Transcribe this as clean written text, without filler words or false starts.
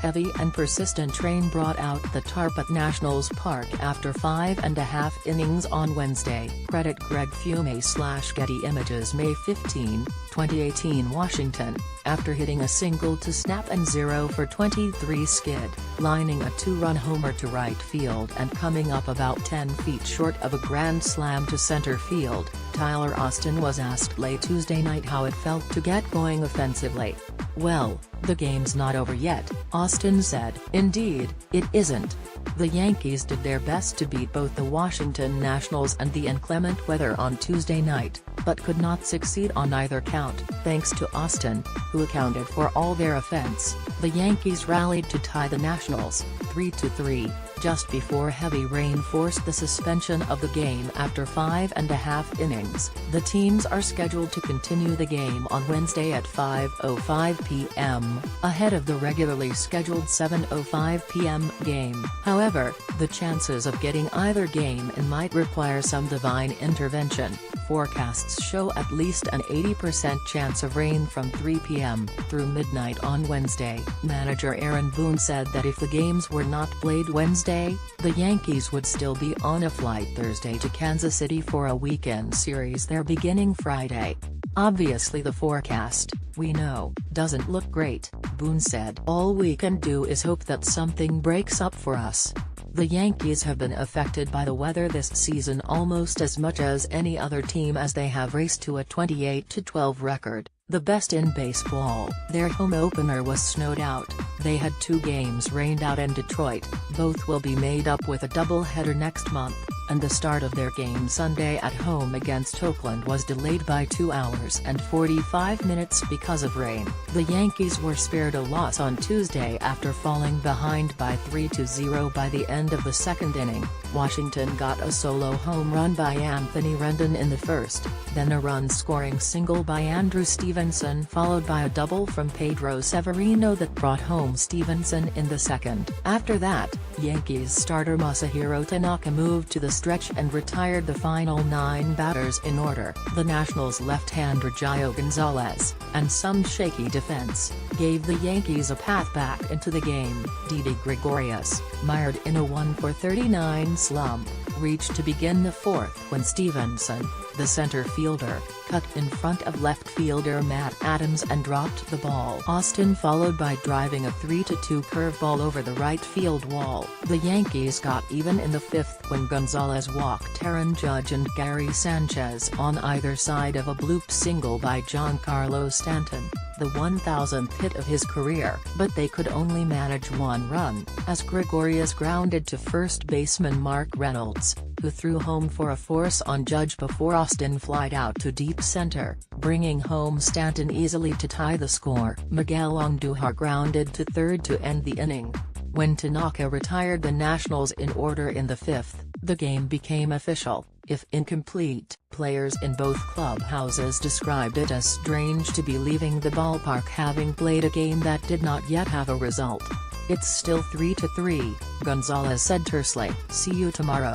Heavy and persistent rain brought out the tarp at Nationals Park after 5.5 innings on Wednesday. CreditGreg Fiume / Getty ImagesMay 15, 2018 Washington, after hitting a single to snap and 0 for 23 skid, lining a 2-run homer to right field and coming up about 10 feet short of a grand slam to center field, Tyler Austin was asked late Tuesday night how it felt to get going offensively. "Well, the game's not over yet," Austin said. "Indeed, it isn't. The Yankees did their best to beat both the Washington Nationals and the inclement weather on Tuesday night, but could not succeed on either count, thanks to Austin, who accounted for all their offense. The Yankees rallied to tie the Nationals, 3-3, just before heavy rain forced the suspension of the game after 5.5 innings. The teams are scheduled to continue the game on Wednesday at 5:05 p.m., ahead of the regularly scheduled 7:05 p.m. game. However, the chances of getting either game in might require some divine intervention. Forecasts show at least an 80% chance of rain from 3 p.m. through midnight on Wednesday. Manager Aaron Boone said that if the games were not played Wednesday, the Yankees would still be on a flight Thursday to Kansas City for a weekend series there beginning Friday. "Obviously the forecast, we know, doesn't look great," Boone said. "All we can do is hope that something breaks up for us." The Yankees have been affected by the weather this season almost as much as any other team, as they have raced to a 28-12 record, the best in baseball. Their home opener was snowed out, they had 2 games rained out in Detroit, both will be made up with a doubleheader next month, and the start of their game Sunday at home against Oakland was delayed by 2 hours and 45 minutes because of rain. The Yankees were spared a loss on Tuesday after falling behind by 3-0 by the end of the second inning. Washington got a solo home run by Anthony Rendon in the first, then a run-scoring single by Andrew Stevenson followed by a double from Pedro Severino that brought home Stevenson in the second. After that, Yankees starter Masahiro Tanaka moved to the stretch and retired the final 9 batters in order. The Nationals' left-hander Gio Gonzalez, and some shaky defense, gave the Yankees a path back into the game. Didi Gregorius, mired in a 1-for-39 slump, reached to begin the fourth when Stevenson, the center fielder, cut in front of left fielder Matt Adams and dropped the ball. Austin followed by driving a 3-2 curveball over the right field wall. The Yankees got even in the fifth when Gonzalez walked Aaron Judge and Gary Sanchez on either side of a bloop single by Giancarlo Stanton, the 1,000th hit of his career. But they could only manage 1 run, as Gregorius grounded to first baseman Mark Reynolds, who threw home for a force on Judge before Austin flied out to deep center, bringing home Stanton easily to tie the score. Miguel Andujar grounded to third to end the inning. When Tanaka retired the Nationals in order in the fifth, the game became official, if incomplete. Players in both clubhouses described it as strange to be leaving the ballpark having played a game that did not yet have a result. "It's still 3-3, Gonzalez said tersely. "See you tomorrow."